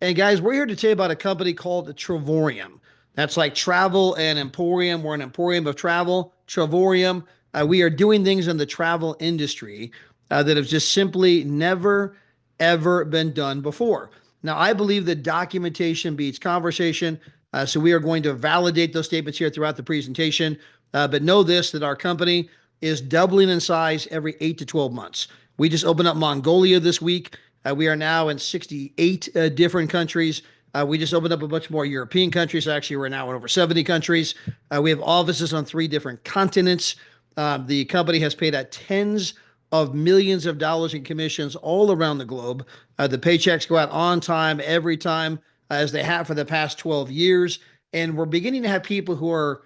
And guys, we're here to tell you about a company called Travorium. That's like travel and emporium. We're an emporium of travel, Travorium. We are doing things in the travel industry that have just simply never, ever been done before. Now, I believe that documentation beats conversation. So we are going to validate those statements here throughout the presentation. But know this, that our company is doubling in size every 8 to 12 months. We just opened up Mongolia this week. We are now in 68 different countries. We just opened up a bunch more European countries. Actually, we're now in over 70 countries. We have offices on 3 different continents. The company has paid out tens of millions of dollars in commissions all around the globe. The paychecks go out on time, every time, as they have for the past 12 years. And we're beginning to have people who are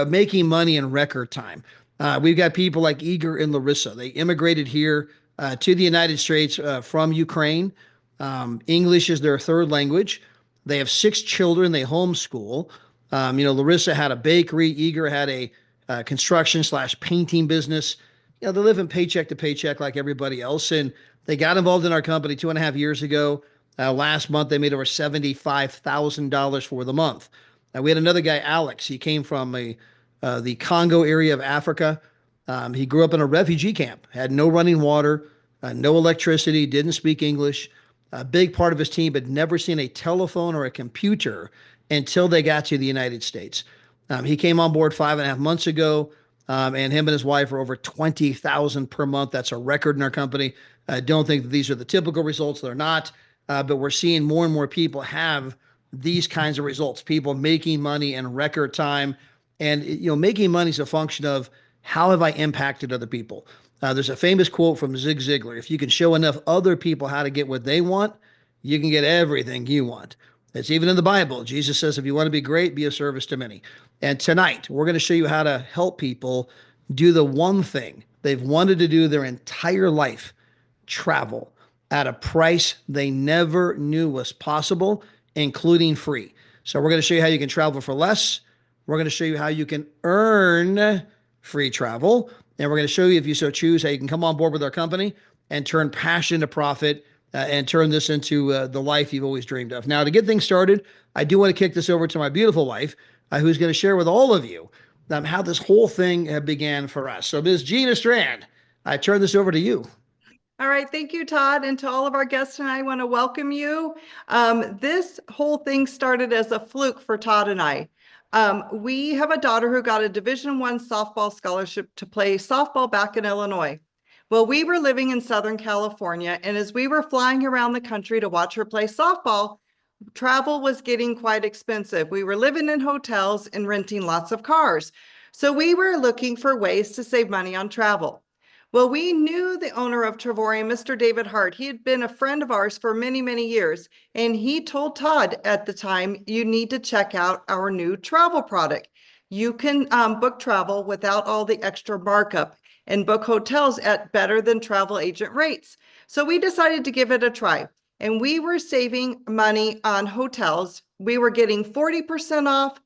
making money in record time. We've got people like Igor and Larissa. They immigrated here to the United States from Ukraine. English is their third language. They have 6 children. They homeschool. Larissa had a bakery. Igor had a construction slash painting business. They live in paycheck to paycheck like everybody else. And they got involved in our company 2.5 years ago. Last month, they made over $75,000 for the month. We had another guy, Alex. He came from the Congo area of Africa. He grew up in a refugee camp, had no running water, no electricity, didn't speak English. A big part of his team had never seen a telephone or a computer until they got to the United States. He came on board 5.5 months ago, and him and his wife are over $20,000 per month. That's a record in our company. I don't think that these are the typical results. They're not, but we're seeing more and more people have these kinds of results. People making money in record time, and making money is a function of how have I impacted other people. There's a famous quote from Zig Ziglar: if you can show enough other people how to get what they want, you can get everything you want. It's even in the Bible. Jesus says, if you want to be great, be of service to many. And tonight, we're going to show you how to help people do the one thing they've wanted to do their entire life: travel at a price they never knew was possible, including free. So we're going to show you how you can travel for less. We're going to show you how you can earn free travel. And we're going to show you, if you so choose, how you can come on board with our company and turn passion to profit and turn this into the life you've always dreamed of. Now, to get things started, I do want to kick this over to my beautiful wife, who's going to share with all of you how this whole thing began for us. So, Ms. Gina Strand, I turn this over to you. All right. Thank you, Todd. And to all of our guests tonight, I want to welcome you. This whole thing started as a fluke for Todd and I. We have a daughter who got a Division I softball scholarship to play softball back in Illinois. Well, we were living in Southern California, and as we were flying around the country to watch her play softball, travel was getting quite expensive. We were living in hotels and renting lots of cars. So we were looking for ways to save money on travel. Well, we knew the owner of Travorium, Mr. David Hart. He had been a friend of ours for many, many years. And he told Todd at the time, you need to check out our new travel product. You can book travel without all the extra markup and book hotels at better than travel agent rates. So we decided to give it a try. And we were saving money on hotels. We were getting 40% off,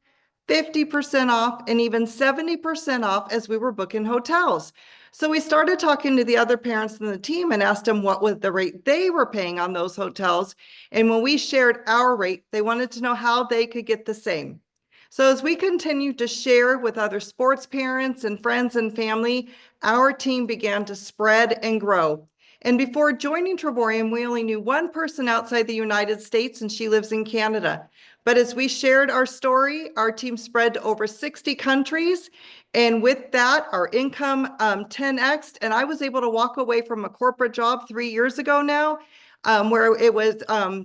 50% off, and even 70% off as we were booking hotels. So we started talking to the other parents in the team and asked them what was the rate they were paying on those hotels. And when we shared our rate, they wanted to know how they could get the same. So as we continued to share with other sports parents and friends and family, our team began to spread and grow. And before joining Travorium, we only knew one person outside the United States, and she lives in Canada. But as we shared our story, our team spread to over 60 countries. And with that, our income 10x'd. And I was able to walk away from a corporate job 3 years ago now, where it was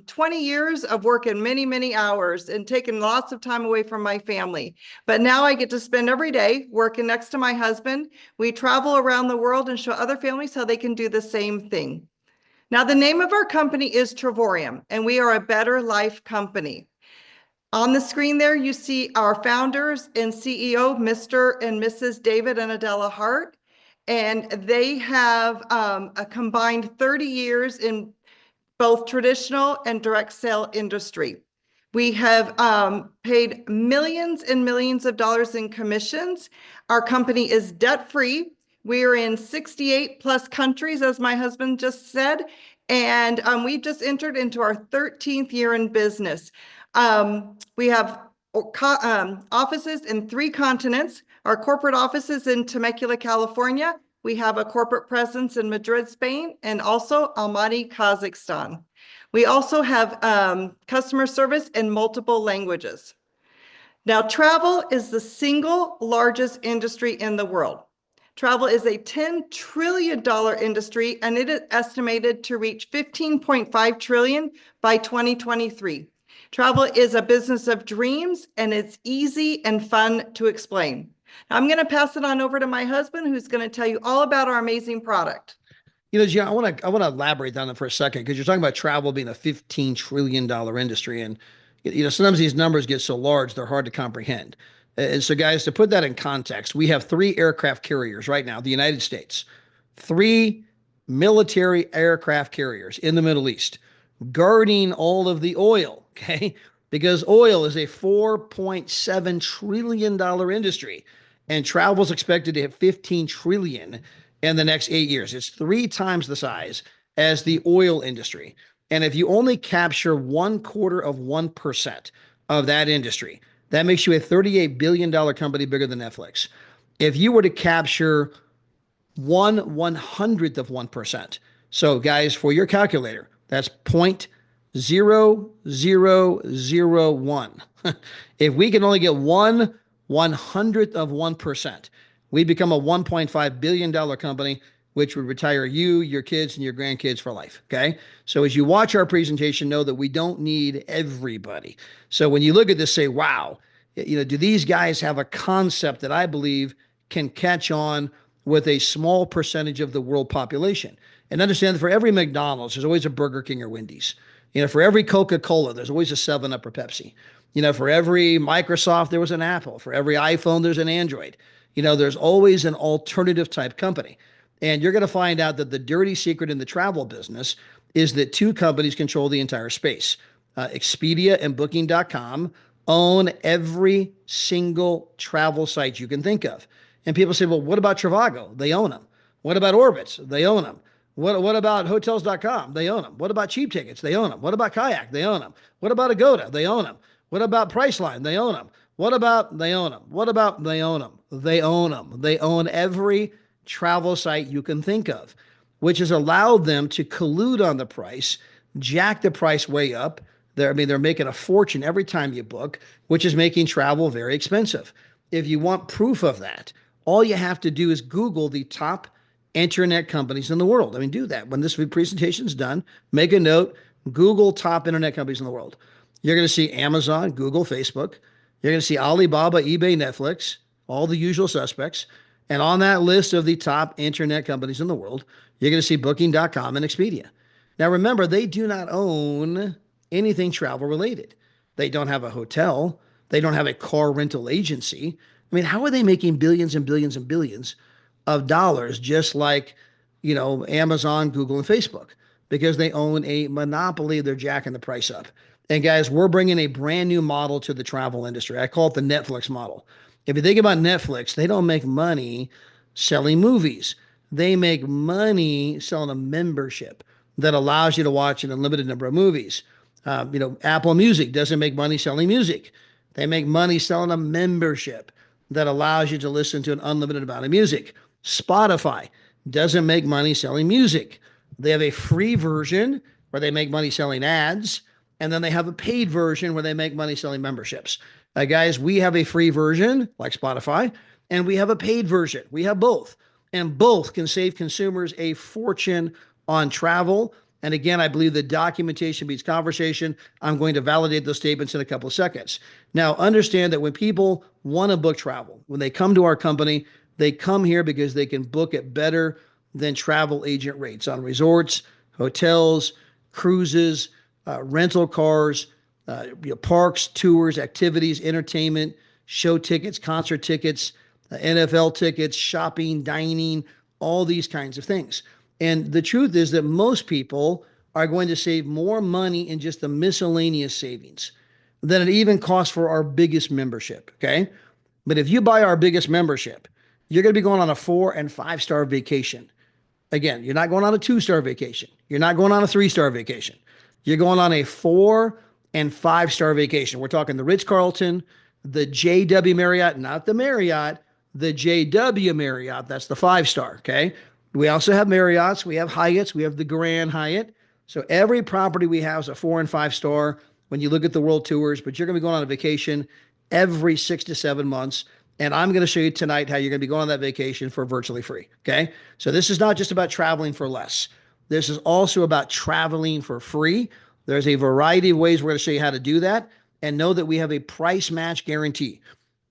20 years of working many, many hours and taking lots of time away from my family. But now I get to spend every day working next to my husband. We travel around the world and show other families how they can do the same thing. Now, the name of our company is Travorium, and we are a better life company. On the screen there, you see our founders and CEO, Mr. and Mrs. David and Adela Hart, and they have a combined 30 years in both traditional and direct sale industry. We have paid millions and millions of dollars in commissions. Our company is debt-free. We are in 68 plus countries, as my husband just said, And we just entered into our 13th year in business. We have offices in 3 continents. Our corporate offices in Temecula, California. We have a corporate presence in Madrid, Spain, and also Almaty, Kazakhstan. We also have customer service in multiple languages. Now, travel is the single largest industry in the world. Travel is a $10 trillion industry, and it is estimated to reach 15.5 trillion by 2023. Travel is a business of dreams, and it's easy and fun to explain. Now, I'm going to pass it on over to my husband, who's going to tell you all about our amazing product. Gina, I want to elaborate on that for a second because you're talking about travel being a $15 trillion industry, and sometimes these numbers get so large they're hard to comprehend. And so, guys, to put that in context, we have 3 aircraft carriers right now, the United States, 3 military aircraft carriers in the Middle East, guarding all of the oil. Okay, because oil is a $4.7 trillion industry, and travel is expected to hit 15 trillion in the next 8 years. It's 3 times the size as the oil industry. And if you only capture 1/4 of 1% of that industry, that makes you a $38 billion company bigger than Netflix. If you were to capture 1/100th of 1%, so guys, for your calculator, that's 0.0001. If we can only get 1/100th of 1%, we become a $1.5 billion company, which would retire you, your kids, and your grandkids for life. Okay. So as you watch our presentation, know that we don't need everybody. So when you look at this, say, wow, do these guys have a concept that I believe can catch on with a small percentage of the world population? And understand that for every McDonald's, there's always a Burger King or Wendy's. For every Coca-Cola, there's always a 7-Up or Pepsi. For every Microsoft, there was an Apple. For every iPhone, there's an Android. There's always an alternative type company. And you're going to find out that the dirty secret in the travel business is that 2 companies control the entire space. Expedia and Booking.com own every single travel site you can think of. And people say, well, what about Trivago? They own them. What about Orbitz? They own them. What about Hotels.com? They own them. What about Cheap Tickets? They own them. What about Kayak? They own them. What about Agoda? They own them. What about Priceline? They own them. What about they own them? What about they own them? They own them. They own every travel site you can think of, which has allowed them to collude on the price, jack the price way up. They're making a fortune every time you book, which is making travel very expensive. If you want proof of that, all you have to do is Google the top internet companies in the world. Do that. When this presentation is done, make a note, Google top internet companies in the world. You're going to see Amazon, Google, Facebook. You're going to see Alibaba, eBay, Netflix, all the usual suspects. And on that list of the top internet companies in the world, you're going to see Booking.com and Expedia. Now, remember, they do not own anything travel related. They don't have a hotel. They don't have a car rental agency. How are they making billions and billions and billions of dollars just like, Amazon, Google, and Facebook? Because they own a monopoly. They're jacking the price up. And guys, we're bringing a brand new model to the travel industry. I call it the Netflix model. If you think about Netflix, they don't make money selling movies. They make money selling a membership that allows you to watch an unlimited number of movies. Apple Music doesn't make money selling music. They make money selling a membership that allows you to listen to an unlimited amount of music. Spotify doesn't make money selling music. They have a free version where they make money selling ads, and then they have a paid version where they make money selling memberships. Guys, we have a free version like Spotify, and we have a paid version. We have both, and both can save consumers a fortune on travel. And again, I believe that documentation beats conversation. I'm going to validate those statements in a couple of seconds. Now, understand that when people want to book travel, when they come to our company, they come here because they can book it better than travel agent rates on resorts, hotels, cruises, rental cars, parks, tours, activities, entertainment, show tickets, concert tickets, NFL tickets, shopping, dining, all these kinds of things. And the truth is that most people are going to save more money in just the miscellaneous savings than it even costs for our biggest membership. Okay. But if you buy our biggest membership, you're going to be going on a 4- and 5-star vacation Again, you're not going on a 2-star vacation. You're not going on a 3-star vacation. You're going on a 4 and 5-star vacation. We're talking the Ritz-Carlton, the JW Marriott, not the Marriott, the JW Marriott. That's the 5-star. Okay. We also have Marriotts. We have Hyatts. We have the Grand Hyatt. So every property we have is a 4 and 5-star when you look at the world tours, but you're going to be going on a vacation every 6 to 7 months. And I'm going to show you tonight how you're going to be going on that vacation for virtually free. Okay. So this is not just about traveling for less. This is also about traveling for free. There's a variety of ways we're going to show you how to do that. And know that we have a price match guarantee.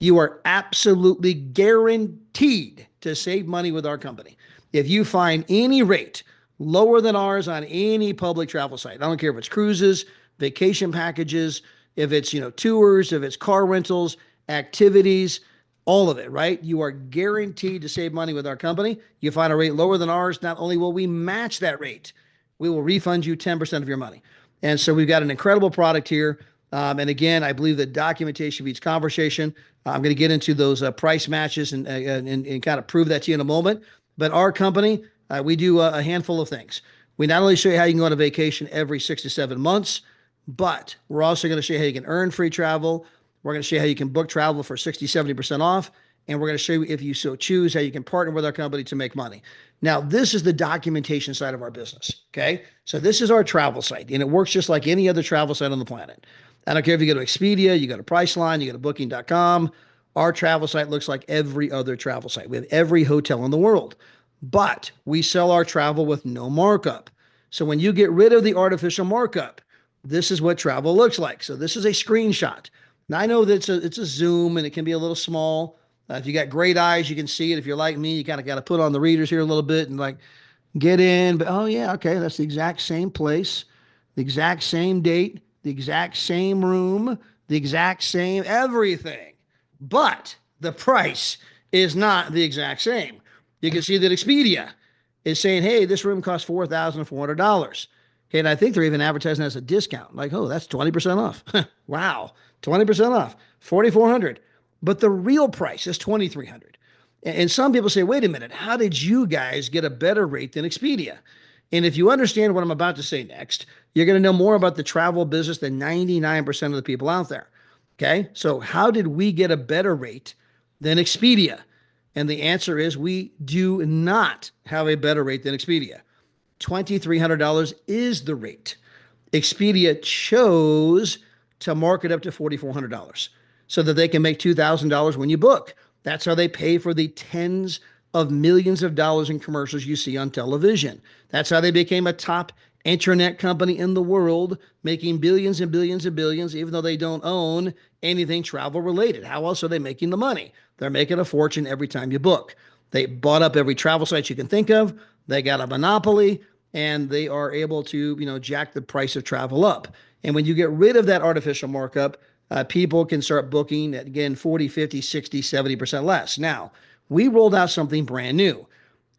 You are absolutely guaranteed to save money with our company. If you find any rate lower than ours on any public travel site, I don't care if it's cruises, vacation packages, if it's, tours, if it's car rentals, activities, all of it, right? You are guaranteed to save money with our company. You find a rate lower than ours, not only will we match that rate, we will refund you 10% of your money. And so we've got an incredible product here. And again, I believe the documentation beats conversation. I'm going to get into those price matches and kind of prove that to you in a moment. But our company, we do a handful of things. We not only show you how you can go on a vacation every 6 to 7 months, but we're also going to show you how you can earn free travel. We're going to show you how you can book travel for 60, 70% off. And we're going to show you, if you so choose, how you can partner with our company to make money. Now, this is the documentation side of our business. Okay. So this is our travel site, and it works just like any other travel site on the planet. I don't care if you go to Expedia, you go to Priceline, you go to Booking.com. Our travel site looks like every other travel site. We have every hotel in the world, but we sell our travel with no markup. So when you get rid of the artificial markup, this is what travel looks like. So this is a screenshot. Now I know that it's a Zoom and it can be a little small. If you got great eyes, you can see it. If you're like me, you kind of got to put on the readers here a little bit and like get in. But oh yeah, okay, that's the exact same place, the exact same date, the exact same room, the exact same everything. But the price is not the exact same. You can see that Expedia is saying, hey, this room costs $4,400. Okay, and I think they're even advertising as a discount. Like, oh, that's 20% off. Wow, 20% off, $4,400. But the real price is $2,300. And some people say, wait a minute, how did you guys get a better rate than Expedia? And if you understand what I'm about to say next, you're going to know more about the travel business than 99% of the people out there. Okay, so how did we get a better rate than Expedia? And the answer is we do not have a better rate than Expedia. $2,300 is the rate. Expedia chose to mark it up to $4,400 so that they can make $2,000 when you book. That's how they pay for the tens of millions of dollars in commercials you see on television. That's how they became a top internet company in the world, making billions and billions and billions, even though they don't own anything travel related. How else are they making the money? They're making a fortune every time you book. They bought up every travel site you can think of. They got a monopoly, and they are able to, jack the price of travel up. And when you get rid of that artificial markup, people can start booking at, again, 40, 50, 60, 70% less. Now, we rolled out something brand new.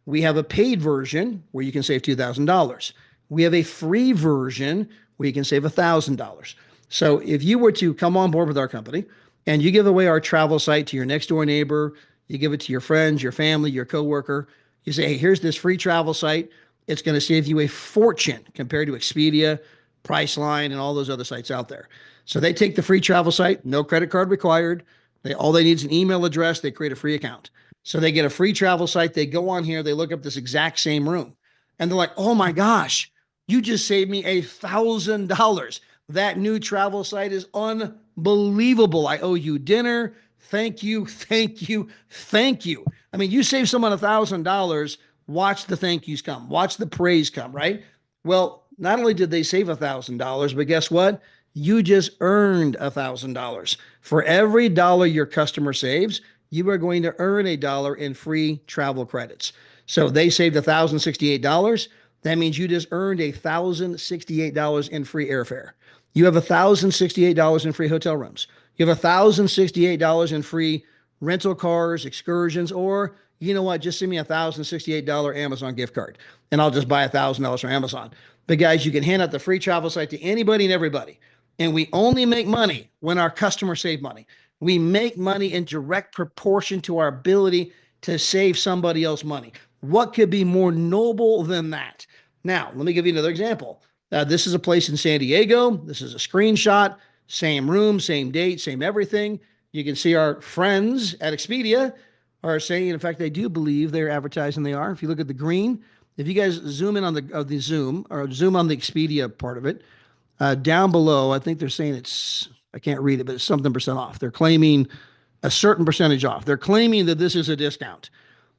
We have a paid version where you can save $2,000. We have a free version where you can save $1,000. So if you were to come on board with our company and you give away our travel site to your next door neighbor, you give it to your friends, your family, your coworker, you say, hey, here's this free travel site. It's going to save you a fortune compared to Expedia, Priceline, and all those other sites out there. So they take the free travel site, no credit card required. All they need is an email address. They create a free account. So they get a free travel site. They go on here. They look up this exact same room. And they're like, oh my gosh, you just saved me $1,000. That new travel site is unbelievable. I owe you dinner. Thank you, thank you, thank you. I mean, you save someone $1,000, watch the thank yous come, watch the praise come, right? Well, not only did they save $1,000, but guess what? You just earned $1,000. For every dollar your customer saves, you are going to earn $1 in free travel credits. So they saved $1,068. That means you just earned $1,068 in free airfare. You have $1,068 in free hotel rooms. You have $1,068 in free rental cars, excursions, or you know what? Just send me $1,068 Amazon gift card, and I'll just buy $1,000 from Amazon. But guys, you can hand out the free travel site to anybody and everybody. And we only make money when our customers save money. We make money in direct proportion to our ability to save somebody else money. What could be more noble than that? Now, let me give you another example. This is a place in San Diego. This is a screenshot, same room, same date, same everything. You can see our friends at Expedia are saying, in fact, they do believe they're advertising they are. If you look at the green, if you guys zoom in on the Zoom or zoom on the Expedia part of it, down below, I think they're saying it's, I can't read it, but it's something percent off. They're claiming a certain percentage off. They're claiming that this is a discount.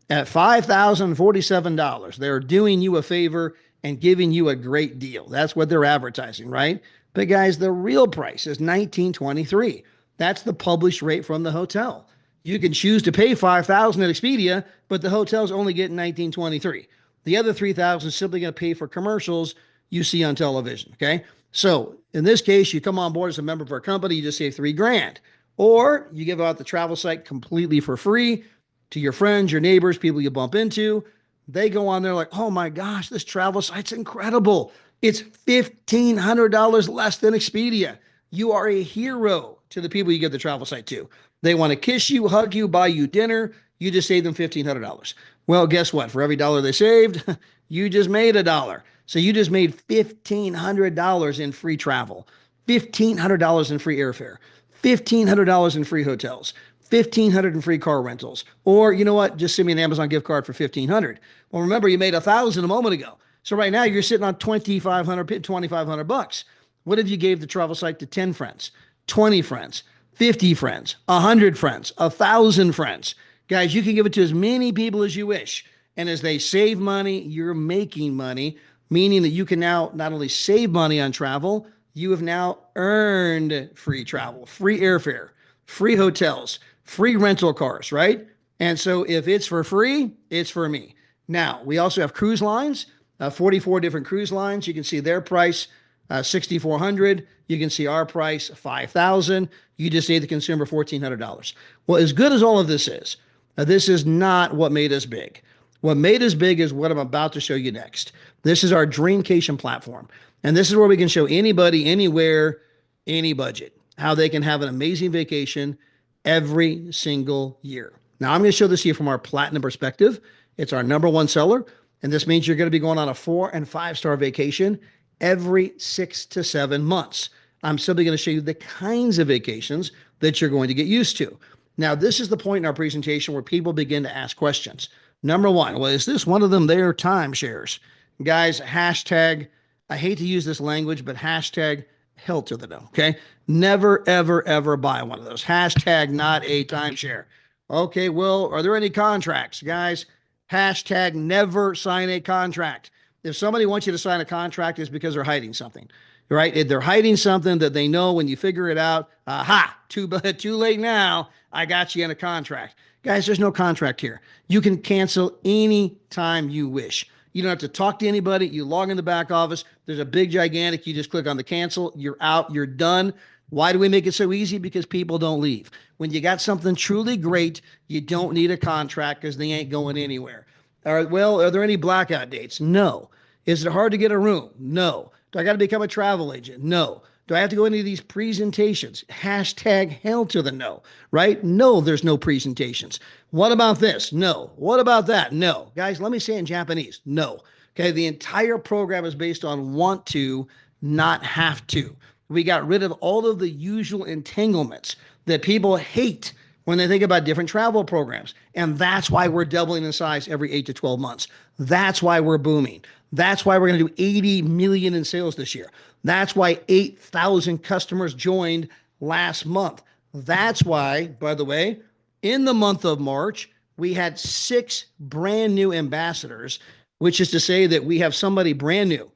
At $5,047, they're doing you a favor and giving you a great deal. That's what they're advertising, right? But guys, the real price is $1,923. That's the published rate from the hotel. You can choose to pay $5,000 at Expedia, but the hotel's only getting $1,923. The other $3,000 is simply going to pay for commercials you see on television. Okay. So in this case, you come on board as a member of our company, you just save $3,000, or you give out the travel site completely for free to your friends, your neighbors, people you bump into. They go on there like, oh my gosh, this travel site's incredible. It's $1,500 less than Expedia. You are a hero to the people you give the travel site to. They want to kiss you, hug you, buy you dinner. You just saved them $1,500. Well, guess what? For every dollar they saved, you just made $1. So you just made $1,500 in free travel, $1,500 in free airfare, $1,500 in free hotels, $1,500 in free car rentals. Or you know what? Just send me an Amazon gift card for $1,500. Well, remember you made $1,000 a moment ago. So right now you're sitting on $2,500. What if you gave the travel site to 10 friends, 20 friends, 50 friends, 100 friends, 1,000 friends? Guys, you can give it to as many people as you wish. And as they save money, you're making money, meaning that you can now not only save money on travel, you have now earned free travel, free airfare, free hotels, free rental cars, right? And so if it's for free, it's for me. Now, we also have cruise lines, 44 different cruise lines. You can see their price, $6,400. You can see our price, $5,000. You just save the consumer $1,400. Well, as good as all of this is not what made us big. What made us big is what I'm about to show you next. This is our Dreamcation platform. And this is where we can show anybody, anywhere, any budget, how they can have an amazing vacation every single year. Now, I'm going to show this to you from our platinum perspective. It's our #1 seller. And this means you're going to be going on a 4- and 5-star vacation every 6 to 7 months. I'm simply going to show you the kinds of vacations that you're going to get used to. Now, this is the point in our presentation where people begin to ask questions. #1, well, is this one of them their timeshares? Guys, hashtag, I hate to use this language, but hashtag hell to the no, okay? Never, ever, ever buy one of those. Hashtag not a timeshare. Okay, well, are there any contracts? Guys, hashtag never sign a contract. If somebody wants you to sign a contract, it's because they're hiding something, right? If they're hiding something that they know when you figure it out, aha, too late now, I got you in a contract. Guys, there's no contract here. You can cancel any time you wish. You don't have to talk to anybody. You log in the back office. There's a big gigantic. You just click on the cancel. You're out. You're done. Why do we make it so easy? Because people don't leave. When you got something truly great, you don't need a contract because they ain't going anywhere. Are there any blackout dates? No. Is it hard to get a room? No. Do I got to become a travel agent? No. Do I have to go into these presentations? Hashtag hell to the no, right? No, there's no presentations. What about this? No. What about that? No. Guys, let me say it in Japanese. No. Okay, the entire program is based on want to, not have to. We got rid of all of the usual entanglements that people hate when they think about different travel programs. And that's why we're doubling in size every 8 to 12 months. That's why we're booming. That's why we're going to do 80 million in sales this year. That's why 8,000 customers joined last month. That's why, by the way, in the month of March, we had 6 brand new ambassadors, which is to say that we have somebody brand new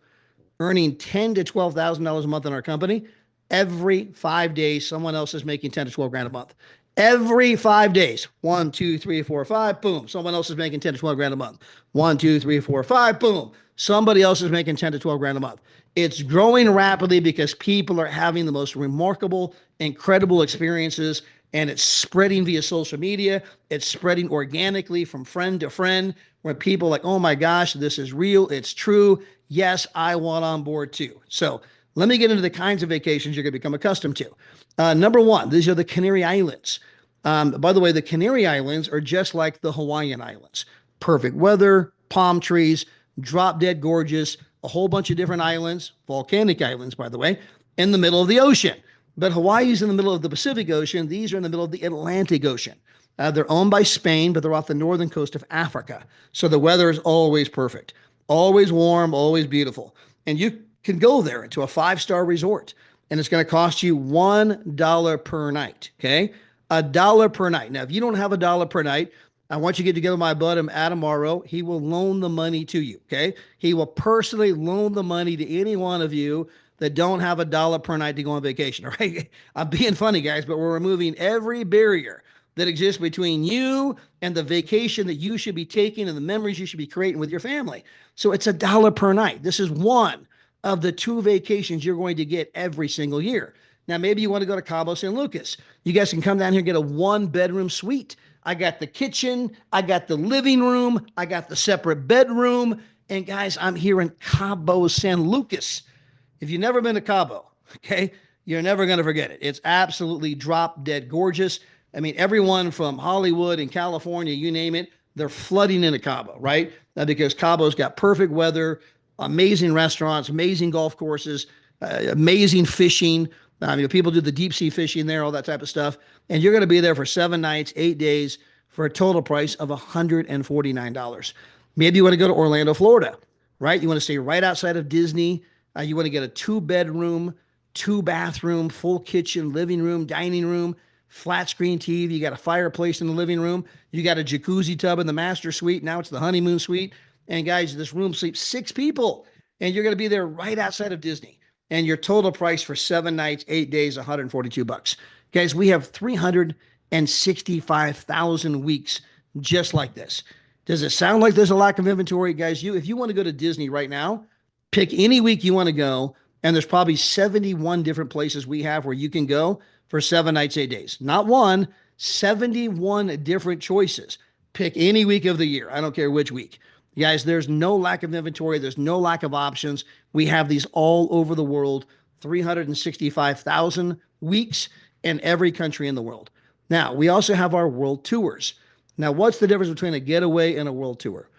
earning $10,000 to $12,000 a month in our company. Every 5 days, someone else is making 10 to 12 grand a month. Every 5 days, 1, 2, 3, 4, 5, boom. Someone else is making 10 to 12 grand a month. 1, 2, 3, 4, 5, boom. Somebody else is making 10 to 12 grand a month. It's growing rapidly because people are having the most remarkable, incredible experiences, and it's spreading via social media. It's spreading organically from friend to friend, where people are like, oh my gosh, this is real. It's true. Yes, I want on board too. So let me get into the kinds of vacations you're going to become accustomed to. #1, these are the Canary Islands. By the way, the Canary Islands are just like the Hawaiian Islands. perfect weather, palm trees, drop dead gorgeous, a whole bunch of different islands, volcanic islands, by the way, in the middle of the ocean. But Hawaii's in the middle of the Pacific Ocean. These are in the middle of the Atlantic Ocean. They're owned by Spain, but they're off the northern coast of Africa. So the weather is always perfect, always warm, always beautiful. And you can go there into a 5-star resort, and it's going to cost you $1 per night. Okay. $1 per night. Now, if you don't have $1 per night, I want you to get together with my buddy Adam Morrow. He will loan the money to you. Okay. He will personally loan the money to any one of you that don't have $1 per night to go on vacation. All right. I'm being funny, guys, but we're removing every barrier that exists between you and the vacation that you should be taking and the memories you should be creating with your family. So it's $1 per night. This is one of the 2 vacations you're going to get every single year. Now, maybe you want to go to Cabo San Lucas. You guys can come down here and get a 1-bedroom suite. I got the kitchen. I got the living room. I got the separate bedroom. And guys, I'm here in Cabo San Lucas. If you've never been to Cabo, okay, you're never going to forget it. It's absolutely drop dead gorgeous. I mean, everyone from Hollywood and California, you name it, they're flooding into Cabo, right? Because Cabo's got perfect weather, amazing restaurants, amazing golf courses, amazing fishing. People do the deep sea fishing there, all that type of stuff. And you're going to be there for 7 nights, 8 days for a total price of $149. Maybe you want to go to Orlando, Florida, right? You want to stay right outside of Disney. You want to get a 2-bedroom, 2-bathroom, full kitchen, living room, dining room, flat screen TV. You got a fireplace in the living room. You got a jacuzzi tub in the master suite. Now it's the honeymoon suite. And guys, this room sleeps 6 people, and you're going to be there right outside of Disney. And your total price for 7 nights, 8 days, $142. Guys, we have 365,000 weeks just like this. Does it sound like there's a lack of inventory? Guys, if you want to go to Disney right now, pick any week you want to go, and there's probably 71 different places we have where you can go for 7 nights, 8 days. Not one, 71 different choices. Pick any week of the year. I don't care which week. Guys, there's no lack of inventory. There's no lack of options. We have these all over the world, 365,000 weeks in every country in the world. Now, we also have our world tours. Now, what's the difference between a getaway and a world tour?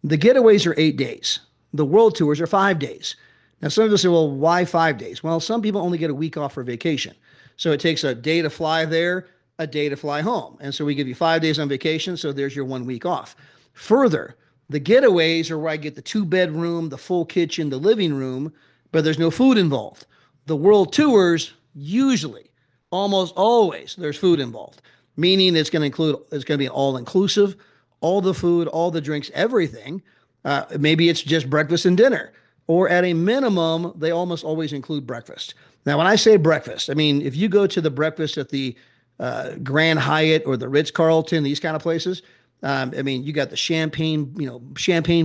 The getaways are 8 days. The world tours are 5 days. Now, some people say, well, why 5 days? Well, some people only get a week off for vacation. So it takes a day to fly there, a day to fly home. And so we give you 5 days on vacation. So there's your 1 week off. Further, the getaways are where I get the 2-bedroom, the full kitchen, the living room, but there's no food involved. The world tours, usually, almost always, there's food involved, meaning it's going to be all-inclusive, all the food, all the drinks, everything. Maybe it's just breakfast and dinner, or at a minimum, they almost always include breakfast. Now, when I say breakfast, I mean, if you go to the breakfast at the Grand Hyatt or the Ritz-Carlton, these kind of places, you got the champagne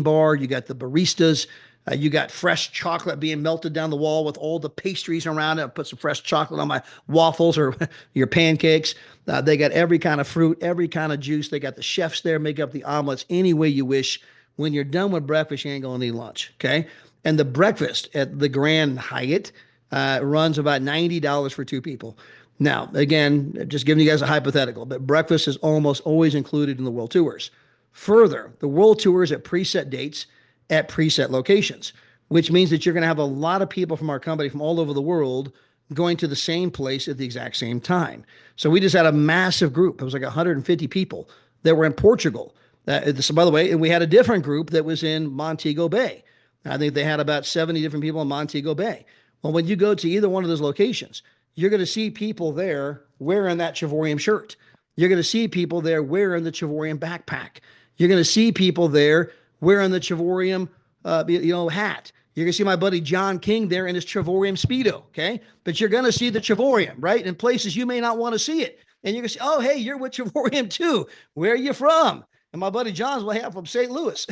bar, you got the baristas, you got fresh chocolate being melted down the wall with all the pastries around it. I put some fresh chocolate on my waffles or your pancakes. They got every kind of fruit, every kind of juice. They got the chefs there, make up the omelets any way you wish. When you're done with breakfast, you ain't going to need lunch, okay? And the breakfast at the Grand Hyatt runs about $90 for 2 people. Now, again, just giving you guys a hypothetical, but breakfast is almost always included in the world tours. Further, the world tours at preset dates at preset locations, which means that you're going to have a lot of people from our company from all over the world going to the same place at the exact same time. So we just had a massive group. It was like 150 people that were in Portugal. So by the way, and we had a different group that was in Montego Bay. I think they had about 70 different people in Montego Bay. Well, when you go to either one of those locations, you're going to see people there wearing that Travorium shirt. You're going to see people there wearing the Travorium backpack. You're going to see people there wearing the Travorium, hat. You're going to see my buddy John King there in his Travorium Speedo, okay? But you're going to see the Travorium, right? In places you may not want to see it. And you're going to say, oh, hey, you're with Travorium too. Where are you from? And my buddy John's way out from St. Louis.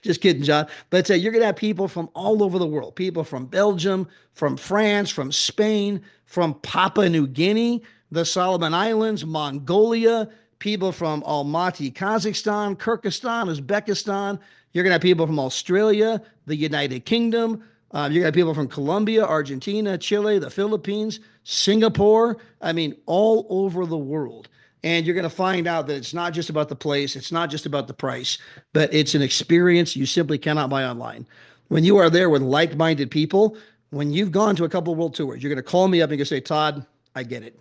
Just kidding, John. But you're going to have people from all over the world. People from Belgium, from France, from Spain, from Papua New Guinea, the Solomon Islands, Mongolia, people from Almaty, Kazakhstan, Kyrgyzstan, Uzbekistan. You're going to have people from Australia, the United Kingdom. You're going to have people from Colombia, Argentina, Chile, the Philippines, Singapore. I mean, all over the world. And you're going to find out that it's not just about the place, it's not just about the price, but it's an experience you simply cannot buy online. When you are there with like-minded people, when you've gone to a couple of world tours, you're going to call me up and you're going to say, Todd, I get it.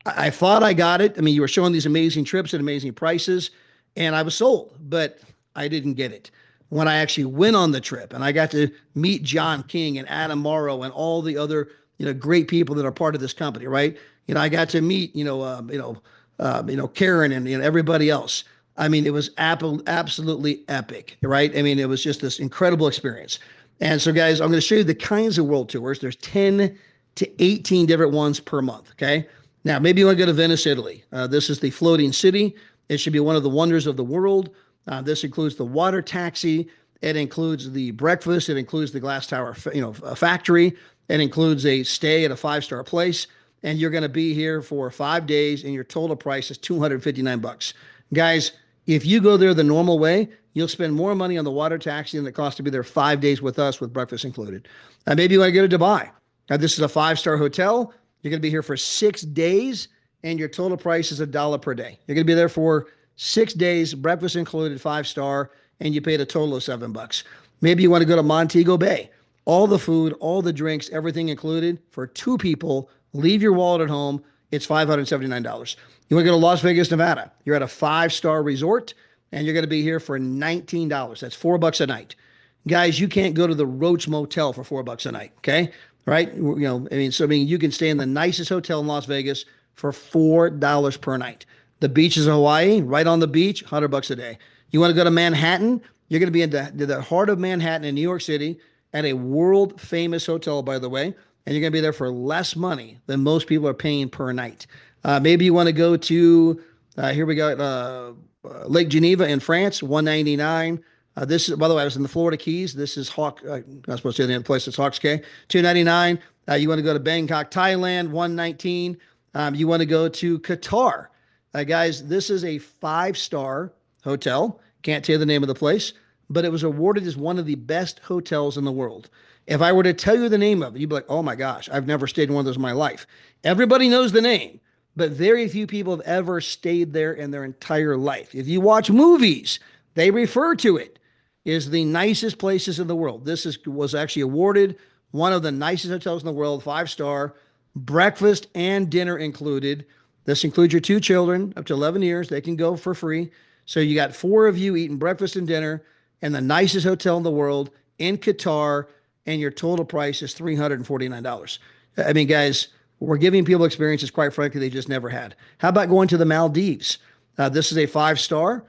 I thought I got it. I mean, you were showing these amazing trips at amazing prices, and I was sold, but I didn't get it. When I actually went on the trip and I got to meet John King and Adam Morrow and all the other, great people that are part of this company, right? I got to meet, Karen and everybody else. I mean, it was absolutely epic, right? I mean, it was just this incredible experience. And so, guys, I'm going to show you the kinds of world tours. There's 10 to 18 different ones per month, okay? Now, maybe you want to go to Venice, Italy. This is the floating city. It should be one of the wonders of the world. This includes the water taxi. It includes the breakfast. It includes the glass tower, factory. It includes a stay at a 5-star place. And you're going to be here for 5 days, and your total price is $259. Guys, if you go there the normal way, you'll spend more money on the water taxi than it costs to be there 5 days with us with breakfast included. Maybe you want to go to Dubai. This is a 5-star hotel. You're going to be here for 6 days, and your total price is $1 per day. You're going to be there for 6 days, breakfast included, 5-star, and you paid a total of $7. Maybe you want to go to Montego Bay. All the food, all the drinks, everything included for 2 people. Leave your wallet at home. It's $579. You want to go to Las Vegas, Nevada. You're at a 5-star resort, and you're going to be here for $19. That's $4 a night. Guys, you can't go to the Roach Motel for $4 a night, okay? Right? You can stay in the nicest hotel in Las Vegas for $4 per night. The beaches of Hawaii, right on the beach, $100 a day. You want to go to Manhattan? You're going to be in the heart of Manhattan in New York City at a world famous hotel, by the way, and you're going to be there for less money than most people are paying per night. Maybe you want to go to, here we go, Lake Geneva in France, $199. This is, by the way, I was in the Florida Keys. This is I'm not supposed to say the other place. It's Hawks Cay, $299. You want to go to Bangkok, Thailand, $119. You want to go to Qatar. Guys, this is a 5-star hotel. Can't tell you the name of the place, but it was awarded as one of the best hotels in the world. If I were to tell you the name of it, you'd be like, oh my gosh, I've never stayed in one of those in my life. Everybody knows the name, but very few people have ever stayed there in their entire life. If you watch movies, they refer to it as the nicest places in the world. Was actually awarded one of the nicest hotels in the world, 5-star, breakfast and dinner included. This includes your 2 children up to 11 years. They can go for free. So you got 4 of you eating breakfast and dinner in the nicest hotel in the world in Qatar, and your total price is $349. I mean, guys, we're giving people experiences, quite frankly, they just never had. How about going to the Maldives? This is a 5-star.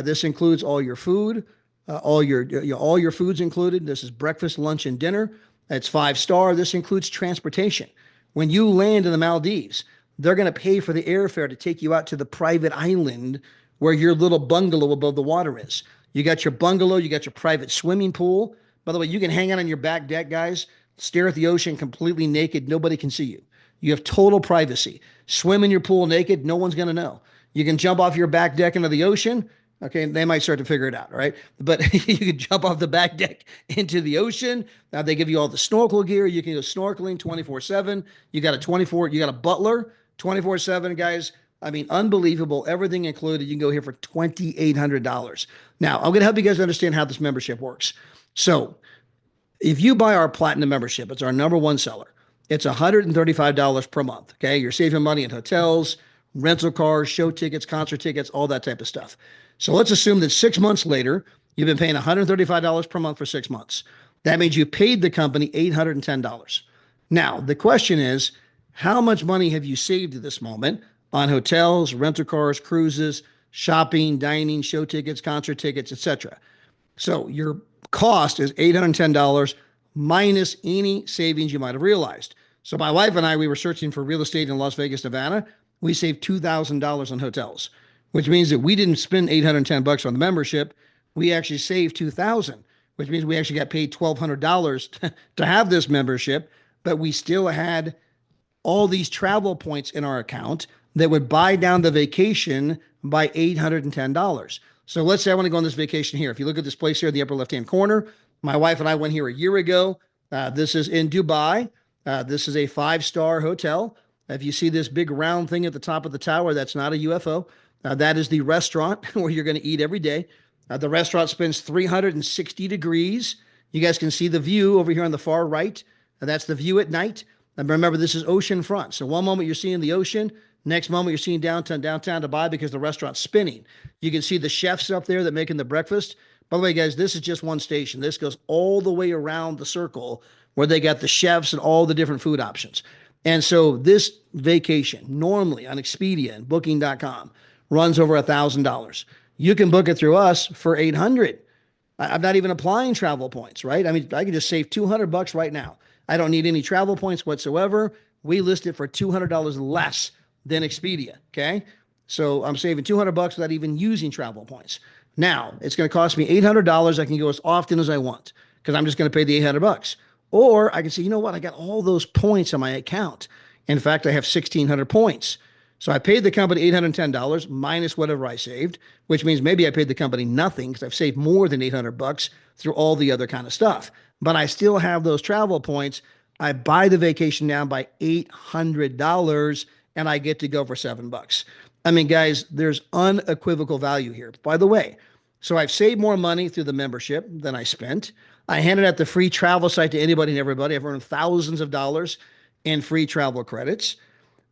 This includes all your food, all your foods included. This is breakfast, lunch, and dinner. It's 5-star. This includes transportation. When you land in the Maldives, they're going to pay for the airfare to take you out to the private island where your little bungalow above the water is. You got your bungalow, you got your private swimming pool. By the way, you can hang out on your back deck, guys, stare at the ocean completely naked. Nobody can see you. You have total privacy. Swim in your pool naked. No one's going to know. You can jump off your back deck into the ocean. Okay, they might start to figure it out, right? But you can jump off the back deck into the ocean. Now they give you all the snorkel gear. You can go snorkeling 24/7. You got a butler 24/7, guys. I mean, unbelievable. Everything included. You can go here for $2,800. Now, I'm going to help you guys understand how this membership works. So if you buy our platinum membership, it's our #1 seller. It's $135 per month. Okay. You're saving money in hotels, rental cars, show tickets, concert tickets, all that type of stuff. So let's assume that 6 months later, you've been paying $135 per month for 6 months. That means you paid the company $810. Now, the question is, how much money have you saved at this moment on hotels, rental cars, cruises, shopping, dining, show tickets, concert tickets, etc.? So your cost is $810 minus any savings you might have realized. So my wife and I, we were searching for real estate in Las Vegas, Nevada. We saved $2,000 on hotels, which means that we didn't spend $810 on the membership. We actually saved $2,000, which means we actually got paid $1,200 to have this membership, but we still had all these travel points in our account that would buy down the vacation by $810. So let's say I want to go on this vacation here. If you look at this place here in the upper left-hand corner, my wife and I went here a year ago. This is in Dubai. This is a 5-star hotel. If you see this big round thing at the top of the tower, that's not a UFO. That is the restaurant where you're going to eat every day. The restaurant spins 360 degrees. You guys can see the view over here on the far right. That's the view at night. And remember, this is ocean front. So one moment you're seeing the ocean, next moment you're seeing downtown Dubai because the restaurant's spinning. You can see the chefs up there that making the breakfast. By the way, guys, this is just one station. This goes all the way around the circle where they got the chefs and all the different food options. And so this vacation normally on Expedia and Booking.com runs over $1,000. You can book it through us for $800. I'm not even applying travel points, right? I mean, I can just save $200 right now. I don't need any travel points whatsoever. We list it for $200 less than Expedia. Okay. So I'm saving $200 without even using travel points. Now it's going to cost me $800. I can go as often as I want because I'm just going to pay the $800. Or I can say, you know what? I got all those points on my account. In fact, I have 1,600 points. So I paid the company $810 minus whatever I saved, which means maybe I paid the company nothing because I've saved more than $800 through all the other kind of stuff. But I still have those travel points. I buy the vacation down by $800 and I get to go for $7. I mean, guys, there's unequivocal value here. By the way, so I've saved more money through the membership than I spent. I handed out the free travel site to anybody and everybody. I've earned thousands of dollars in free travel credits.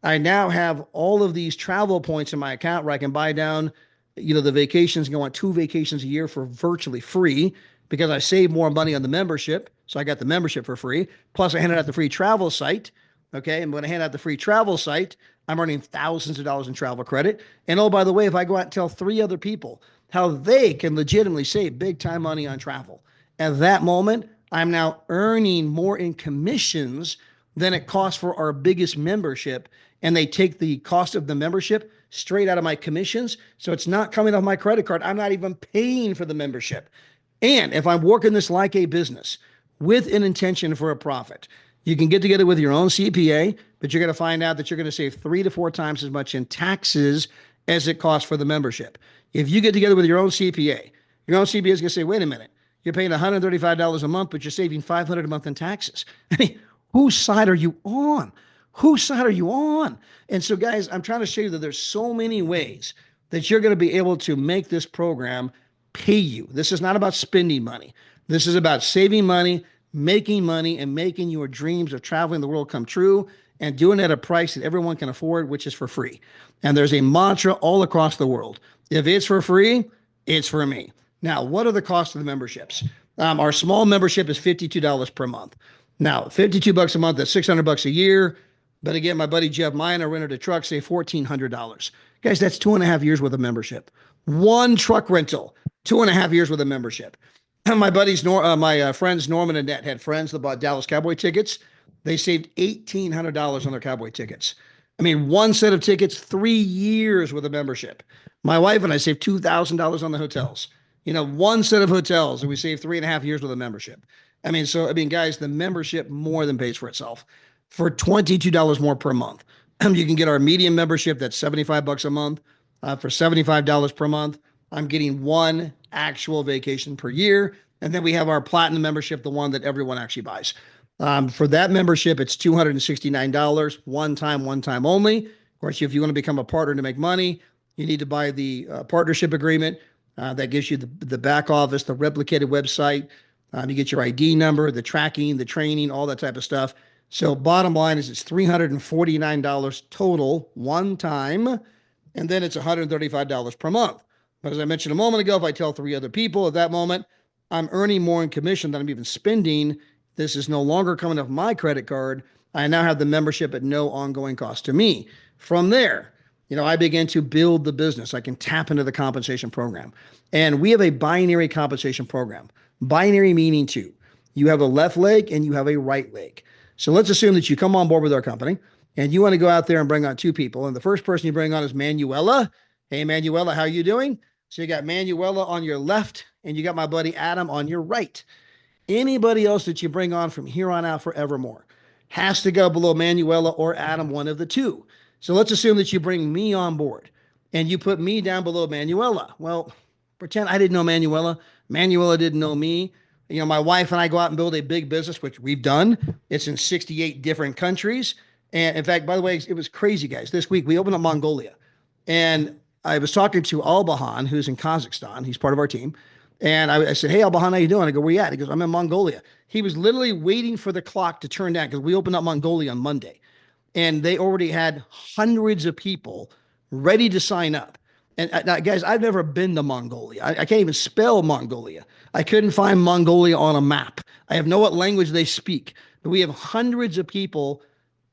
I now have all of these travel points in my account where I can buy down, the vacations, go on 2 vacations a year for virtually free because I saved more money on the membership. So I got the membership for free. Plus I handed out the free travel site. Okay. And when I hand out the free travel site, I'm earning thousands of dollars in travel credit. And oh, by the way, if I go out and tell 3 other people how they can legitimately save big time money on travel, at that moment, I'm now earning more in commissions than it costs for our biggest membership. And they take the cost of the membership straight out of my commissions. So it's not coming off my credit card. I'm not even paying for the membership. And if I'm working this like a business with an intention for a profit, you can get together with your own CPA, but you're going to find out that you're going to save 3 to 4 times as much in taxes as it costs for the membership. If you get together with your own CPA is going to say, wait a minute, you're paying $135 a month, but you're saving $500 a month in taxes. I mean, whose side are you on? Whose side are you on? And so, guys, I'm trying to show you that there's so many ways that you're going to be able to make this program pay you. This is not about spending money. This is about saving money, and making your dreams of traveling the world come true and doing it at a price that everyone can afford, which is for free. And there's a mantra all across the world. If it's for free, it's for me. Now, what are the costs of the memberships? Our small membership is $52 per month. Now, $52 a month, that's $600 a year. But again, my buddy Jeff Miner rented a truck, say $1,400. Guys, that's 2.5 years worth of membership. One truck rental, 2.5 years worth of membership. My friends Norman and Nat had friends that bought Dallas Cowboy tickets. They saved $1,800 on their Cowboy tickets. I mean, one set of tickets, 3 years worth of membership. My wife and I saved $2,000 on the hotels. One set of hotels, and we saved 3.5 years worth of membership. Guys, the membership more than pays for itself. For $22 more per month, you can get our medium membership. That's $75 a month. For $75 per month, I'm getting 1 actual vacation per year. And then we have our platinum membership, the one that everyone actually buys. For that membership, it's $269, one time only. Of course, if you want to become a partner to make money, you need to buy the partnership agreement. That gives you the back office, the replicated website. You get your ID number, the tracking, the training, all that type of stuff. So bottom line is it's $349 total one time, and then it's $135 per month. But as I mentioned a moment ago, if I tell 3 other people at that moment, I'm earning more in commission than I'm even spending. This is no longer coming off my credit card. I now have the membership at no ongoing cost to me. From there, I begin to build the business. I can tap into the compensation program. And we have a binary compensation program. Binary meaning 2. You have a left leg and you have a right leg. So let's assume that you come on board with our company and you want to go out there and bring on 2 people. And the first person you bring on is Manuela. Hey, Manuela, how are you doing? So you got Manuela on your left and you got my buddy Adam on your right. Anybody else that you bring on from here on out forevermore has to go below Manuela or Adam, one of the 2. So let's assume that you bring me on board and you put me down below Manuela. Well, pretend I didn't know Manuela. Manuela didn't know me. My wife and I go out and build a big business, which we've done. It's in 68 different countries. And in fact, by the way, it was crazy, guys. This week we opened up Mongolia, and I was talking to Albahan, who's in Kazakhstan. He's part of our team. And I said, "Hey, Albahan, how you doing?" I go, "Where you at?" He goes, "I'm in Mongolia." He was literally waiting for the clock to turn down because we opened up Mongolia on Monday, and they already had hundreds of people ready to sign up. And now, guys, I've never been to Mongolia. I can't even spell Mongolia. I couldn't find Mongolia on a map. I have no what language they speak. But we have hundreds of people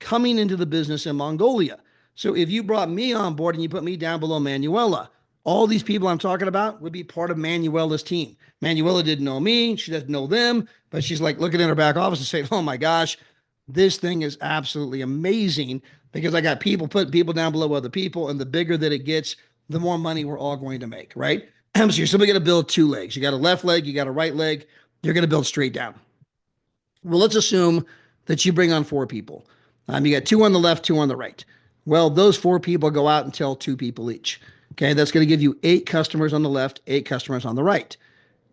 coming into the business in Mongolia. So if you brought me on board and you put me down below Manuela, all these people I'm talking about would be part of Manuela's team. Manuela didn't know me. She doesn't know them, but she's like looking in her back office and saying, "Oh my gosh, this thing is absolutely amazing because I got people putting people down below other people. And the bigger that it gets, the more money we're all going to make," right? So you're simply going to build two legs. You got a left leg, you got a right leg. You're going to build straight down. Well, let's assume that you bring on four people. You got two on the left, two on the right. Well, those four people go out and tell two people each. Okay, that's going to give you 8 customers on the left, 8 customers on the right.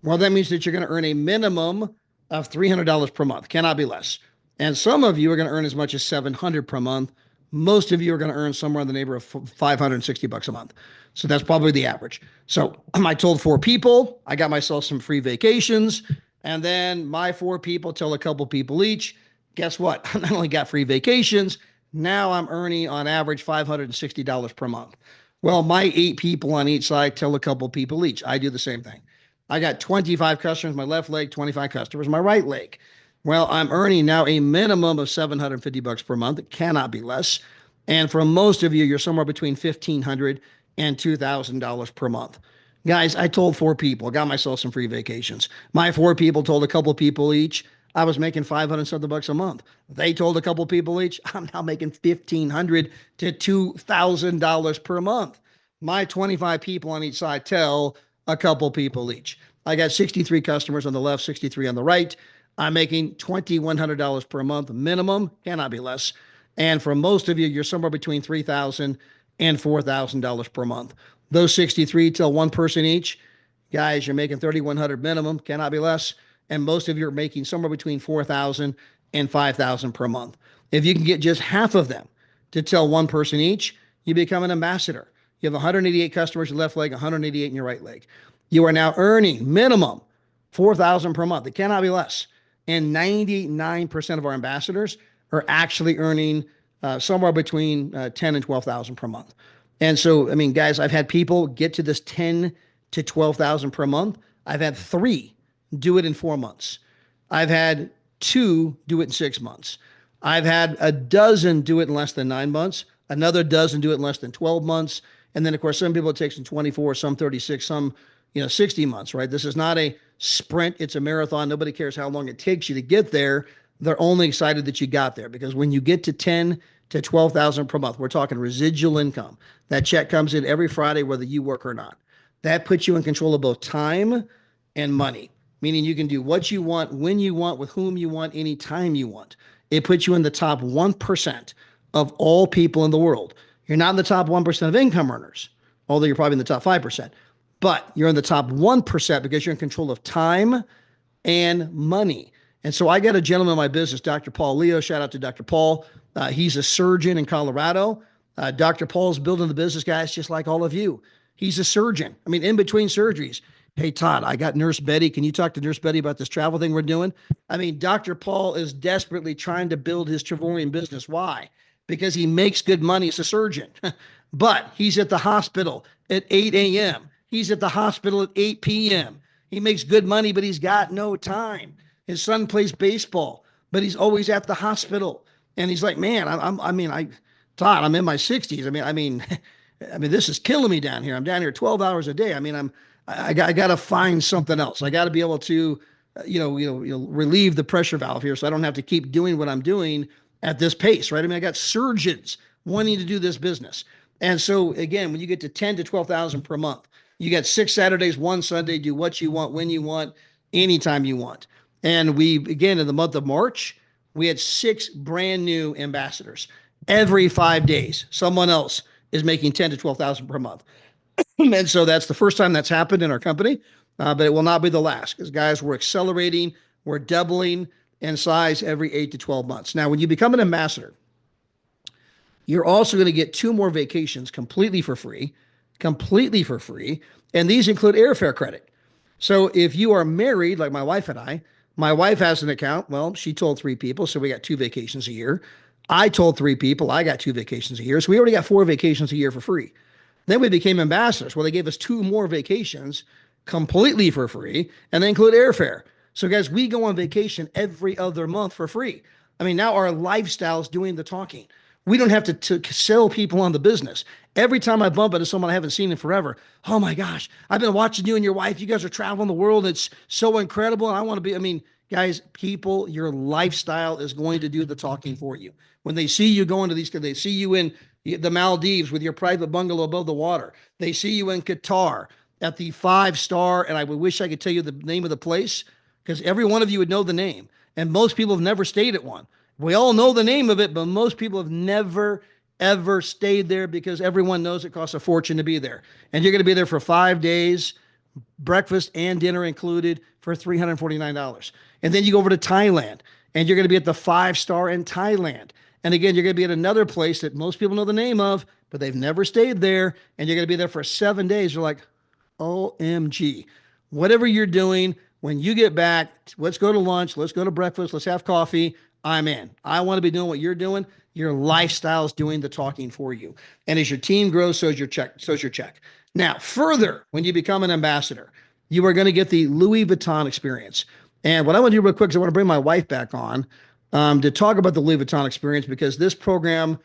Well, that means that you're going to earn a minimum of $300 per month, cannot be less. And some of you are going to earn as much as $700 per month. Most of you are going to earn somewhere in the neighborhood of $560 a month. So that's probably the average. So I told 4 people, I got myself some free vacations, and then my 4 people tell a couple people each. Guess what? I not only got free vacations, now I'm earning on average $560 per month. Well, my 8 people on each side tell a couple people each. I do the same thing. I got 25 customers, my left leg, 25 customers, my right leg. Well, I'm earning now a minimum of $750 per month. It cannot be less. And for most of you, you're somewhere between $1,500 and $2,000 per month. Guys, I told 4 people, got myself some free vacations. My 4 people told a couple people each. I was making $500 something bucks a month. They told a couple people each. I'm now making $1,500 to $2,000 per month. My 25 people on each side tell a couple people each. I got 63 customers on the left, 63 on the right. I'm making $2,100 per month minimum, cannot be less. And for most of you, you're somewhere between $3,000 and $4,000 per month. Those 63 tell one person each. Guys, you're making $3,100 minimum, cannot be less. And most of you are making somewhere between $4,000 and $5,000 per month. If you can get just half of them to tell one person each, you become an ambassador. You have 188 customers in your left leg, 188 in your right leg. You are now earning minimum $4,000 per month. It cannot be less. And 99% of our ambassadors are actually earning somewhere between $10,000 and $12,000 per month. And so, I mean, guys, I've had people get to this $10,000 to $12,000 per month. I've had 3 do it in 4 months. I've had 2 do it in 6 months. I've had a dozen do it in less than 9 months. Another dozen do it in less than 12 months. And then, of course, some people it takes them 24, some 36, some 60 months, right? This is not a sprint. It's a marathon. Nobody cares how long it takes you to get there. They're only excited that you got there, because when you get to 10 to 12,000 per month, we're talking residual income. That check comes in every Friday, whether you work or not. That puts you in control of both time and money, meaning you can do what you want, when you want, with whom you want, anytime you want. It puts you in the top 1% of all people in the world. You're not in the top 1% of income earners, although you're probably in the top 5%. But you're in the top 1% because you're in control of time and money. And so I got a gentleman in my business, Dr. Paul Leo. Shout out to Dr. Paul. He's a surgeon in Colorado. Dr. Paul's building the business, guys, just like all of you. He's a surgeon. I mean, in between surgeries. Hey, Todd, I got Nurse Betty. Can you talk to Nurse Betty about this travel thing we're doing? I mean, Dr. Paul is desperately trying to build his Travorium business. Why? Because he makes good money as a surgeon. But he's at the hospital at 8 a.m. He's at the hospital at 8 p.m. He makes good money, but he's got no time. His son plays baseball, but he's always at the hospital. And he's like, man, Todd, I'm in my 60s. I mean, this is killing me down here. I'm down here 12 hours a day. I got to find something else. I got to be able to, relieve the pressure valve here, so I don't have to keep doing what I'm doing at this pace, right? I got surgeons wanting to do this business. And so again, when you get to 10 to 12,000 per month, you got 6 Saturdays, 1 Sunday, do what you want, when you want, anytime you want. And we, again, in the month of March, we had 6 brand new ambassadors. Every 5 days, someone else is making 10 to 12,000 per month. And so that's the first time that's happened in our company, but it will not be the last, because guys, we're accelerating, we're doubling in size every 8 to 12 months. Now, when you become an ambassador, You're also going to get 2 more vacations completely for free. And these include airfare credit. So if you are married, like my wife and I, my wife has an account. Well, she told 3 people, so we got 2 vacations a year. I told 3 people, I got 2 vacations a year. So we already got 4 vacations a year for free. Then we became ambassadors. Well, they gave us 2 more vacations completely for free, and they include airfare. So, guys, we go on vacation every other month for free. I mean, now our lifestyle is doing the talking. We don't have to sell people on the business. Every time I bump into someone I haven't seen in forever, oh my gosh, I've been watching you and your wife. You guys are traveling the world. It's so incredible. And I want to be, I mean, guys, people, your lifestyle is going to do the talking for you. When they see you going to these, they see you in the Maldives with your private bungalow above the water. They see you in Qatar at the 5-star, and I would wish I could tell you the name of the place because every one of you would know the name. And most people have never stayed at one. We all know the name of it, but most people have never, ever stayed there because everyone knows it costs a fortune to be there. And you're going to be there for 5 days, breakfast and dinner included for $349. And then you go over to Thailand and you're going to be at the 5-star in Thailand. And again, you're going to be at another place that most people know the name of, but they've never stayed there. And you're going to be there for 7 days. You're like, OMG. Whatever you're doing, when you get back, let's go to lunch, let's go to breakfast, let's have coffee. I'm in. I want to be doing what you're doing. Your lifestyle is doing the talking for you. And as your team grows, so is your check. So is your check. Now, further, when you become an ambassador, you are going to get the Louis Vuitton experience. And what I want to do real quick is I want to bring my wife back on to talk about the Louis Vuitton experience because this program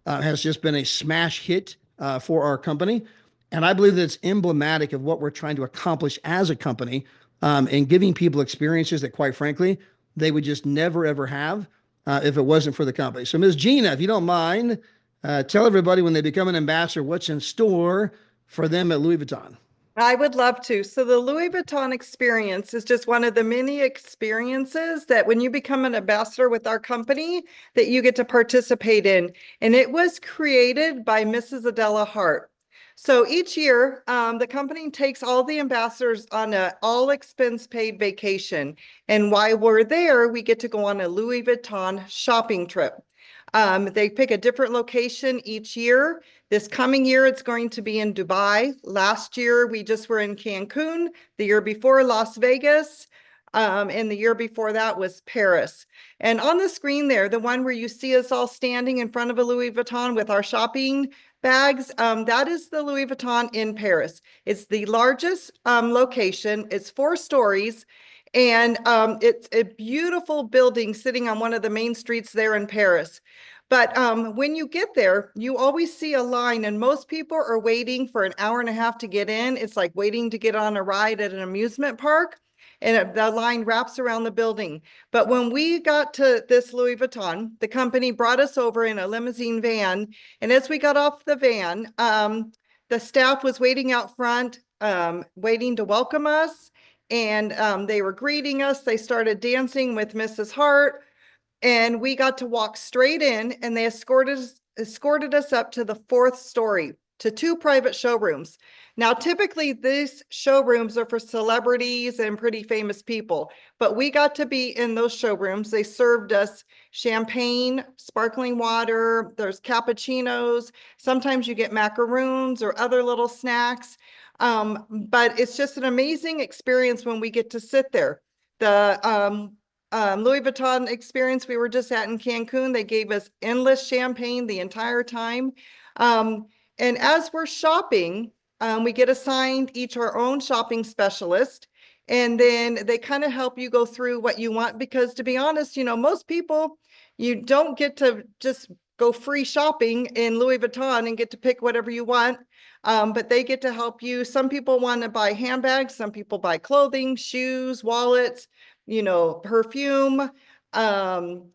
has just been a smash hit for our company. And I believe that it's emblematic of what we're trying to accomplish as a company and giving people experiences that, quite frankly, they would just never, ever have if it wasn't for the company. So, Ms. Gina, if you don't mind, tell everybody when they become an ambassador what's in store for them at Louis Vuitton. I would love to. So the Louis Vuitton experience is just one of the many experiences that when you become an ambassador with our company that you get to participate in. And it was created by Mrs. Adela Hart. So each year, the company takes all the ambassadors on an all expense paid vacation. And while we're there, we get to go on a Louis Vuitton shopping trip. They pick a different location each year. This coming year, it's going to be in Dubai. Last year, we just were in Cancun. The year before, Las Vegas. And the year before that was Paris. And on the screen there, the one where you see us all standing in front of a Louis Vuitton with our shopping bags, that is the Louis Vuitton in Paris. It's the largest location. It's 4 stories. And it's a beautiful building sitting on one of the main streets there in Paris. But when you get there, you always see a line, and most people are waiting for an hour and a half to get in. It's like waiting to get on a ride at an amusement park, and the line wraps around the building. But when we got to this Louis Vuitton, the company brought us over in a limousine van. And as we got off the van, the staff was waiting out front, waiting to welcome us. And they were greeting us. They started dancing with Mrs. Hart. And we got to walk straight in, and they escorted us up to the 4th story to 2 private showrooms. Now, typically these showrooms are for celebrities and pretty famous people, but we got to be in those showrooms. They served us champagne, sparkling water, there's cappuccinos. Sometimes you get macaroons or other little snacks. But it's just an amazing experience when we get to sit there. The Louis Vuitton experience we were just at in Cancun, they gave us endless champagne the entire time. And as we're shopping, we get assigned each our own shopping specialist. And then they kind of help you go through what you want, because to be honest, you know, most people, you don't get to just go free shopping in Louis Vuitton and get to pick whatever you want. But they get to help you. Some people want to buy handbags, some people buy clothing, shoes, wallets, you know, perfume.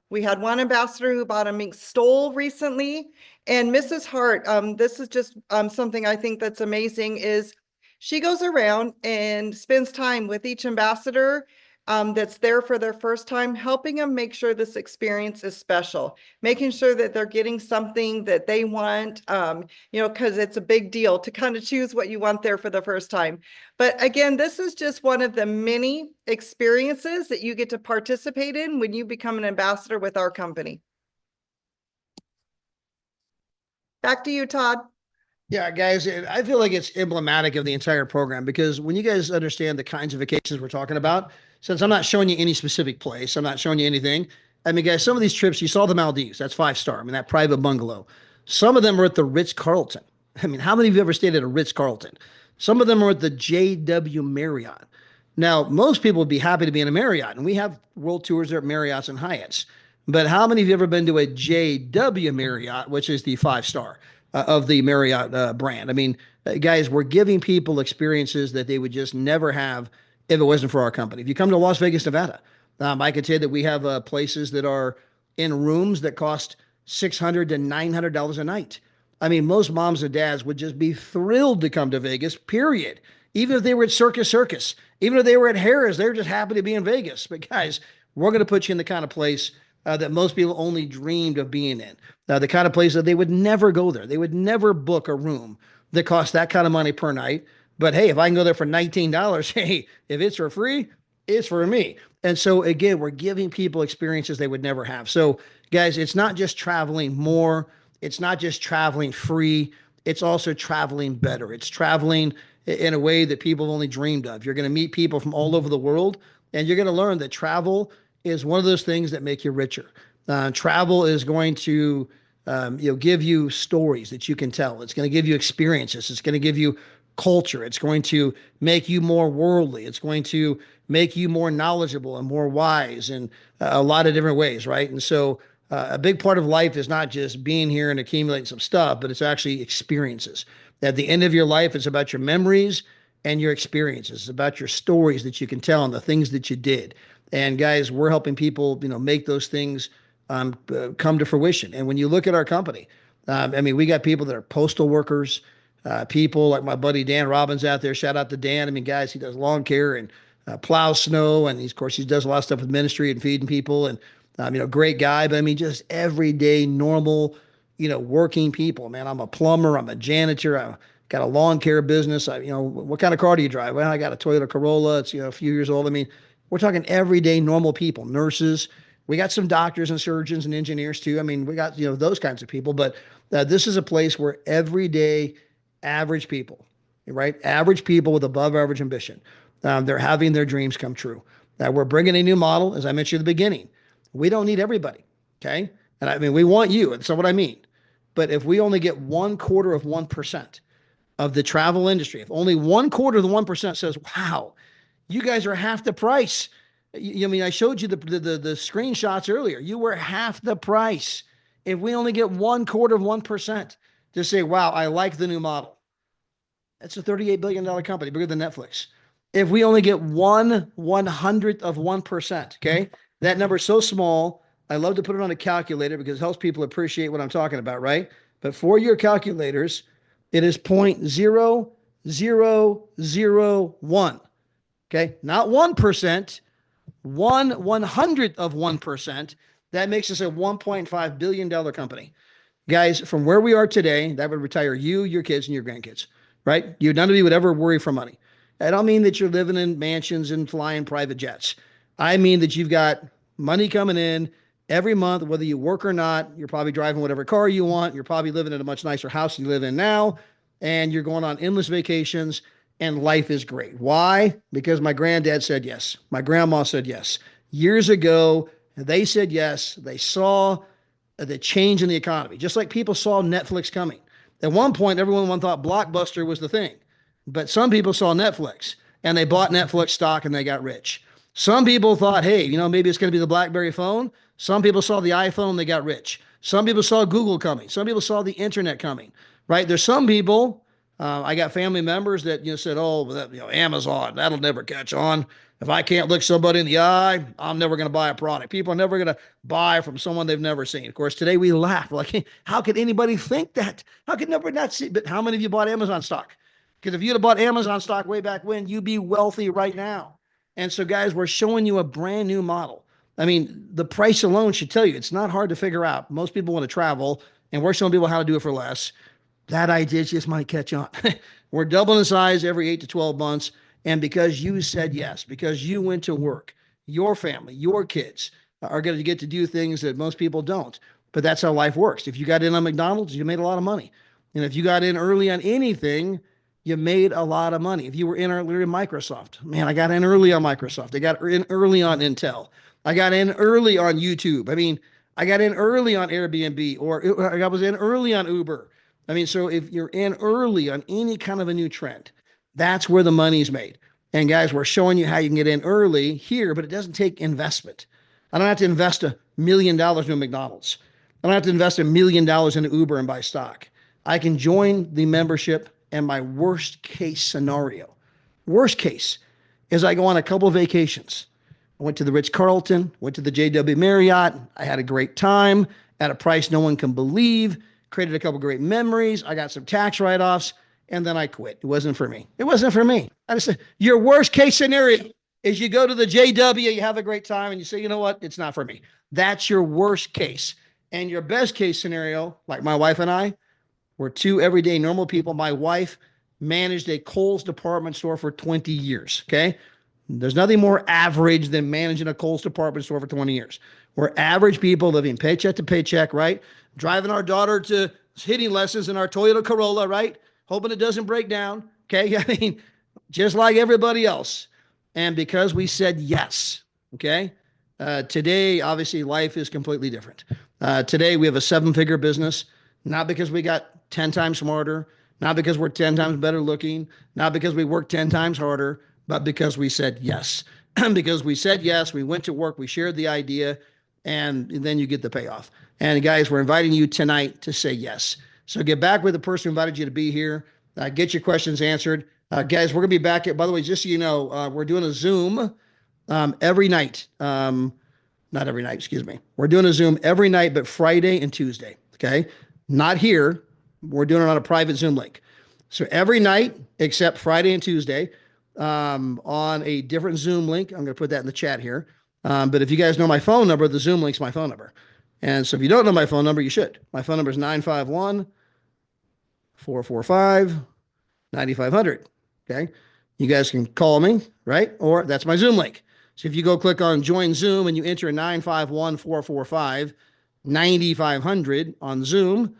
We had one ambassador who bought a mink stole recently. And Mrs. Hart, this is just something I think that's amazing, is she goes around and spends time with each ambassador that's there for their first time, helping them make sure this experience is special, making sure that they're getting something that they want, you know, because it's a big deal to kind of choose what you want there for the first time. But again, this is just one of the many experiences that you get to participate in when you become an ambassador with our company. Back to you, Todd. Yeah, guys, I feel like it's emblematic of the entire program because when you guys understand the kinds of vacations we're talking about, since I'm not showing you any specific place, I'm not showing you anything. I mean, guys, some of these trips, you saw the Maldives, that's 5 star. I mean, that private bungalow. Some of them are at the Ritz-Carlton. I mean, how many of you ever stayed at a Ritz-Carlton? Some of them are at the JW Marriott. Now, most people would be happy to be in a Marriott, and we have world tours there at Marriott's and Hyatt's. But how many of you ever been to a JW Marriott, which is the 5 star? Of the Marriott brand. I mean, guys, we're giving people experiences that they would just never have if it wasn't for our company. If you come to Las Vegas, Nevada, I can tell you that we have places that are in rooms that cost $600 to $900 a night. I mean, most moms and dads would just be thrilled to come to Vegas, period. Even if they were at Circus, even if they were at Harrah's, they're just happy to be in Vegas. But guys, we're going to put you in the kind of place that most people only dreamed of being in. The kind of place that they would never go there. They would never book a room that costs that kind of money per night. But hey, if I can go there for $19, hey, if it's for free, it's for me. And so again, we're giving people experiences they would never have. So guys, it's not just traveling more. It's not just traveling free. It's also traveling better. It's traveling in a way that people have only dreamed of. You're going to meet people from all over the world, and you're going to learn that travel is one of those things that make you richer. Travel is going to give you stories that you can tell. It's going to give you experiences. It's going to give you culture. It's going to make you more worldly. It's going to make you more knowledgeable and more wise in a lot of different ways, right? And so a big part of life is not just being here and accumulating some stuff, but it's actually experiences. At the end of your life, it's about your memories and your experiences. It's about your stories that you can tell and the things that you did. And guys, we're helping people, make those things come to fruition. And when you look at our company, I mean, we got people that are postal workers, people like my buddy Dan Robbins out there. Shout out to Dan. I mean, guys, he does lawn care and plows snow, and of course, he does a lot of stuff with ministry and feeding people. And great guy. But I mean, just everyday, normal, working people. Man, I'm a plumber. I'm a janitor. I got a lawn care business. What kind of car do you drive? Well, I got a Toyota Corolla. It's a few years old. I mean, we're talking everyday normal people, nurses. We got some doctors and surgeons and engineers too. I mean, we got, those kinds of people, but this is a place where everyday average people, right? Average people with above average ambition. They're having their dreams come true. We're bringing a new model, as I mentioned at the beginning. We don't need everybody. Okay. And I mean, we want you. And so what I mean, but if we only get 1/4% of the travel industry, if only 1/4 of the 1% says, wow, you guys are half the price. I mean, I showed you the screenshots earlier. You were half the price. If we only get 1/4 of 1% to say, wow, I like the new model. That's a $38 billion company, bigger than Netflix. If we only get 1/100th of 1%, okay? That number is so small. I love to put it on a calculator because it helps people appreciate what I'm talking about, right? But for your calculators, it is 0.0001. Okay, not 1%, 1/100th of 1%. That makes us a $1.5 billion company. Guys, from where we are today, that would retire you, your kids, and your grandkids, right? None of you would ever worry for money. I don't mean that you're living in mansions and flying private jets. I mean that you've got money coming in every month, whether you work or not. You're probably driving whatever car you want. You're probably living in a much nicer house than you live in now. And you're going on endless vacations. And life is great. Why? Because my granddad said yes. My grandma said yes. Years ago, they said yes. They saw the change in the economy, just like people saw Netflix coming. At one point, everyone thought Blockbuster was the thing. But some people saw Netflix, and they bought Netflix stock, and they got rich. Some people thought, hey, maybe it's going to be the BlackBerry phone. Some people saw the iPhone, and they got rich. Some people saw Google coming. Some people saw the internet coming, right? There's some people... I got family members that said, "Oh, Amazon, that'll never catch on. If I can't look somebody in the eye, I'm never going to buy a product. People are never going to buy from someone they've never seen." Of course, today we laugh like, hey, how could anybody think that? How could never not see? But how many of you bought Amazon stock? Because if you'd have bought Amazon stock way back when, you'd be wealthy right now. And so, guys, we're showing you a brand new model. I mean, the price alone should tell you it's not hard to figure out. Most people want to travel, and we're showing people how to do it for less. That idea just might catch on. We're doubling the size every 8 to 12 months. And because you said yes, because you went to work, your family, your kids are going to get to do things that most people don't. but that's how life works. If you got in on McDonald's, you made a lot of money. And if you got in early on anything, you made a lot of money. If you were in early in Microsoft, man, I got in early on Microsoft. I got in early on Intel. I got in early on YouTube. I mean, I got in early on Airbnb, or I was in early on Uber. I mean, so if you're in early on any kind of a new trend, that's where the money's made. And guys, we're showing you how you can get in early here, but it doesn't take investment. I don't have to invest $1 million in a McDonald's. I don't have to invest $1 million in Uber and buy stock. I can join the membership, and my worst case scenario, worst case, is I go on a couple of vacations. I went to the Ritz-Carlton, went to the JW Marriott. I had a great time at a price no one can believe, created a couple of great memories. I got some tax write-offs, and then I quit. It wasn't for me. It wasn't for me. I just said, your worst case scenario is you go to the JW, you have a great time, and you say, you know what? It's not for me. That's your worst case. And your best case scenario, like my wife and I, we're two everyday normal people. My wife managed a Kohl's department store for 20 years, okay? There's nothing more average than managing a Kohl's department store for 20 years. We're average people living paycheck to paycheck, right? Driving our daughter to hitting lessons in our Toyota Corolla, right? Hoping it doesn't break down, okay? I mean, just like everybody else. And because we said yes, okay? Today, obviously, life is completely different. Today, we have a 7-figure business, not because we got 10 times smarter, not because we're 10 times better looking, not because we work 10 times harder, but because we said yes. Because we said yes, we went to work, we shared the idea, and then you get the payoff. And guys, we're inviting you tonight to say yes. So get back with the person who invited you to be here. Get your questions answered. Guys, we're going to be back. By the way, just so you know, we're doing a Zoom every night. Not every night, excuse me. We're doing a Zoom every night, but Friday and Tuesday, okay? Not here. We're doing it on a private Zoom link. So every night except Friday and Tuesday, on a different Zoom link. I'm going to put that in the chat here. But if you guys know my phone number, the Zoom link's my phone number. And so if you don't know my phone number, you should. My phone number is 951-445-9500. Okay. You guys can call me, right? Or that's my Zoom link. So if you go click on join Zoom and you enter 951-445-9500 on Zoom,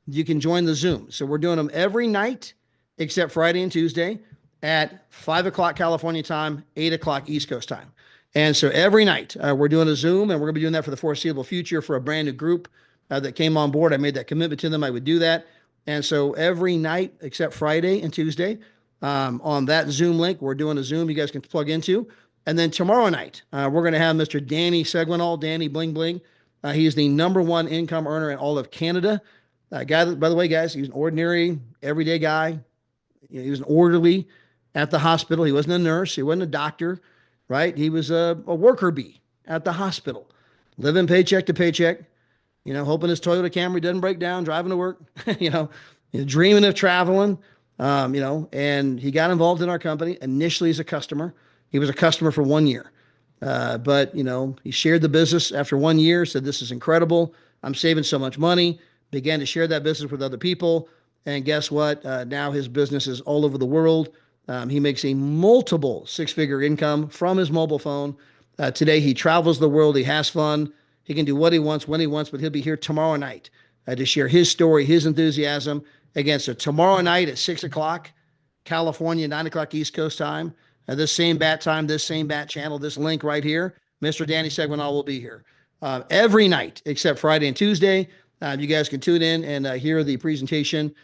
you can join the Zoom. So we're doing them every night except Friday and Tuesday at 5 o'clock California time, 8 o'clock East Coast time. And so every night we're doing a Zoom, and we're going to be doing that for the foreseeable future for a brand new group that came on board. I made that commitment to them. I would do that. And so every night except Friday and Tuesday on that Zoom link, we're doing a Zoom you guys can plug into. And then tomorrow night, we're going to have Mr. Danny Seguinal, Danny Bling Bling. He is the #1 income earner in all of Canada. Guy, by the way, guys, he's an ordinary, everyday guy. You know, he was an orderly at the hospital. He wasn't a nurse. He wasn't a doctor, right? He was a worker bee at the hospital, living paycheck to paycheck, you know, hoping his Toyota Camry doesn't break down, driving to work, you know, dreaming of traveling, you know, and he got involved in our company initially as a customer. He was a customer for 1 year. But, you know, he shared the business after 1 year, said, this is incredible. I'm saving so much money, began to share that business with other people. And guess what? Now his business is all over the world. He makes a multiple 6-figure income from his mobile phone. Today, he travels the world. He has fun. He can do what he wants, when he wants, but he'll be here tomorrow night to share his story, his enthusiasm. Again, so tomorrow night at 6 o'clock, California, 9 o'clock East Coast time, this same bat time, this same bat channel, this link right here, Mr. Danny Seguinal will be here every night except Friday and Tuesday. You guys can tune in and hear the presentation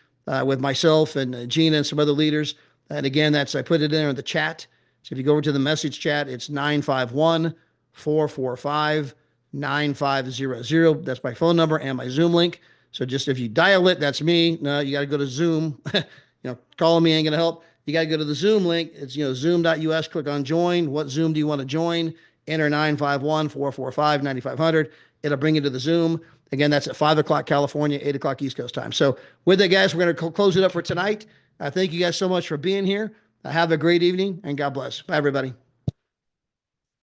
with myself and Gina and some other leaders. And again, I put it in there in the chat. So if you go over to the message chat, it's 951-445-9500. That's my phone number and my Zoom link. So just if you dial it, that's me. No, you got to go to Zoom. Calling me ain't going to help. You got to go to the Zoom link. It's, zoom.us, click on join. What Zoom do you want to join? Enter 951-445-9500. It'll bring you to the Zoom. Again, that's at 5 o'clock California, 8 o'clock East Coast time. So with that, guys, we're going to close it up for tonight. Thank you guys so much for being here. Have a great evening, and God bless. Bye, everybody.